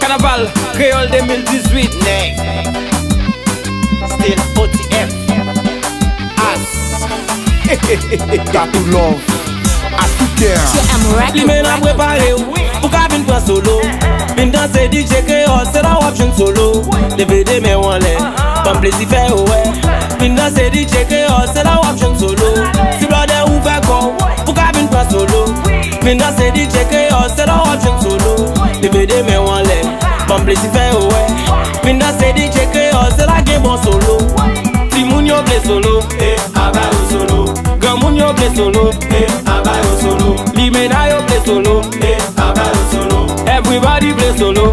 Carnaval, Créole 2018, Neg. Still OTF. As. Got to love. I tout care. Li men a prepare ou, pou ka vin pran solo. Vin danse DJ Créole, se la wap jen solo. DVD men wan le, pan plezi fe ouwe. Vin danse DJ Créole, se la wap jen solo. Si blode ou fe kon, pou ka vin pran solo. Vin danse DJ Créole, se la wap jen solo. DVD men wan le, pan plezi fe ouwe. Vin danse DJ Créole, se la gen bon solo. Si moun yo ple solo, abay yo solo. Gan moun yo ple solo, abay yo solo. Li mena yo ple solo, abay yo solo. Everybody play solo,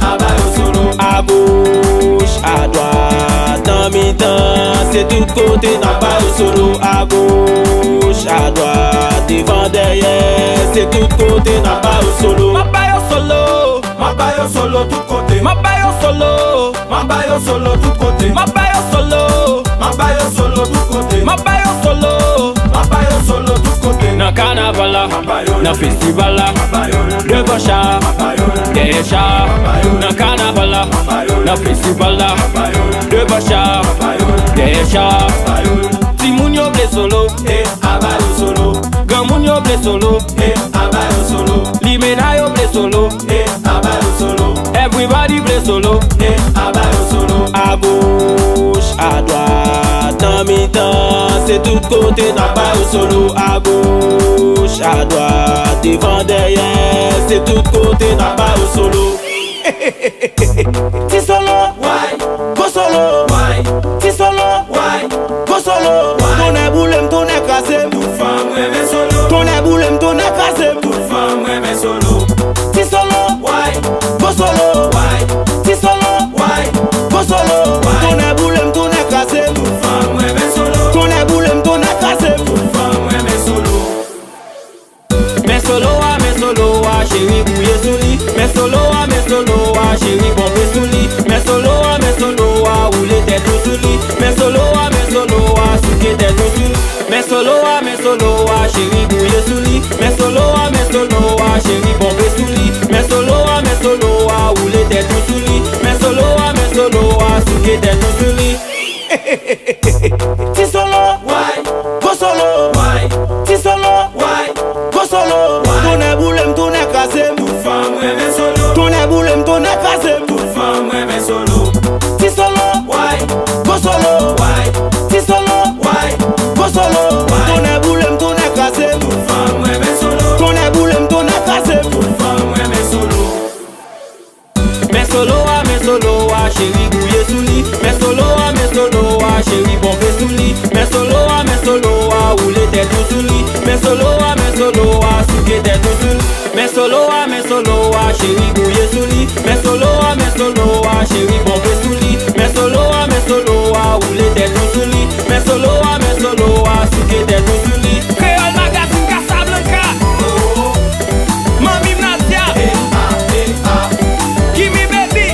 abay yo solo. À gauche, à droite, dans mi-temps, c'est tout côté, abay yo solo. À gauche, à droite, devant derrière, c'est tout côté, abay yo solo. M'abay yo solo, m'abay yo solo tout côté. M'abay yo solo, m'abay yo solo tout côté. M'abay yo solo, m'abay yo solo tout côté. M'abay yo solo, m'abay yo solo tout côté. Nan carnaval la, nan festival la, devant chat, derrière chat. Nan carnaval la, nan festival la, devant chat, derrière chat. Si moun yo ple solo, abay yo solo. Gan moun yo ple solo, abay yo solo. Li mena yo ple solo, abay yo solo. Everybody play solo, abay yo solo. À gauche, à droite, dans mi-temps, c'est tout côté, abay yo solo. À gauche, à droite, devant derrière, c'est tout côté, abay yo solo. Ti solo, why? Go solo, why? Ti solo, why? Go solo, why? Tourne boulem, tourne cassem, tout femme reme solo. Tourne boulem, tourne cassem, tout femme reme solo. Ti solo, why? Go solo, why? Ti solo, why? Go solo, why? Tourne boulem, tourne cassem, tout femme reme solo. Tourne boulem, tourne cassem, tout femme reme solo. Mais solo a chéri bouye sou li. Mais solo a chéri bombe sou li. Mais solo a roule tête sou li. Mais solo a souke tête sou li. Mais solo a chéri bouye sou li. Mais solo a chéri bombe sou li. Mais solo a roule tête sou li. Mais solo a souke tête sou li. Ti solo, why? Go solo, why? Ti solo, why? Go solo, why? Tourne boulem, tourne cassem, tout femme reme solo. Tourne boulem, tourne cassem, tout femme reme solo. Ti solo, why? Go solo, why? Ti solo, why? Go solo, why? Tourne boulem, tourne cassem, tout femme reme solo. Tourne boulem, tourne cassem, tout femme reme solo. Mais solo a chéri bouye sou li. Mais solo a chéri bombe sou li. Mais solo a roule tête sou li. Mais solo a souke tête sou li. Mais solo a chéri bouye sou li. Mais solo a chéri bombe sou li. Mais solo a roule tête sou li. Mais solo a souke tête sou li. Créole Magazine Casablanca. Mami Nadia. Gimme baby.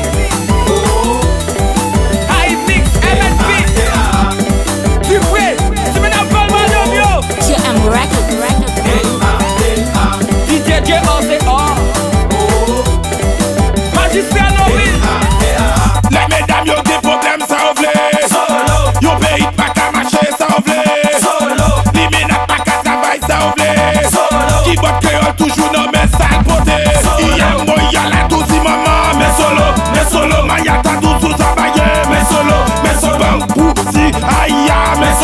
High mix MNP. Tu prêt? Tu me n'as pas le mal yo. I'm record. DJ J.O.C.O. Magistrat Noville. Les mesdames, yo des problèmes, ça ouvre. Yo pays pas qu'à marcher, ça ouvre. Li mena pas qu'à travail, ça ouvre. Qui botte créole toujours non mais sale poté. Hier moi y'a la douce maman, mais solo, maya ta douce sous travailler, mais solo, bang pouti, aïe, mais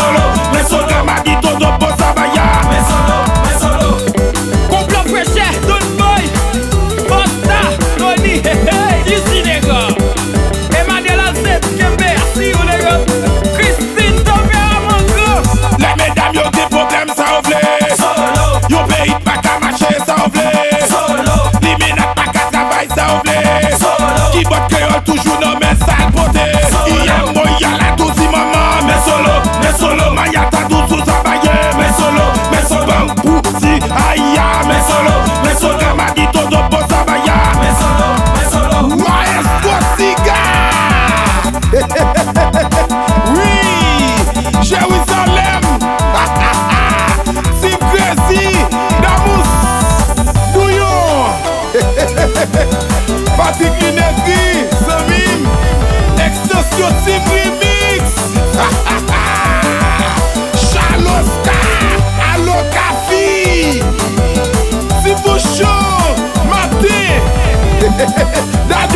solo, ma dit todo pour travailler, mais solo. Complot fraîche, Don Boy, Bosta, Tony, ici les gars. Emmanuel Alcet, Kembe, assis ou les gars. Christine, Tomé, Amango. Les mesdames, yo des problèmes, ça ouvre. Yo pays pas qu'à marcher, ça ouvre. Li mena pas qu'à travail, ça ouvre. Qui botte créole toujours non mais sale poté. Hier moi y'a la douce maman, mais solo, maya ta douce sous travailler, mais solo, bang pouti, aïe, mais solo, ma dit todo pour travailler, mais solo, Maestro Siga. Oui, Jérusalem, Sim Crazy, Damus, Douillon, Parti That's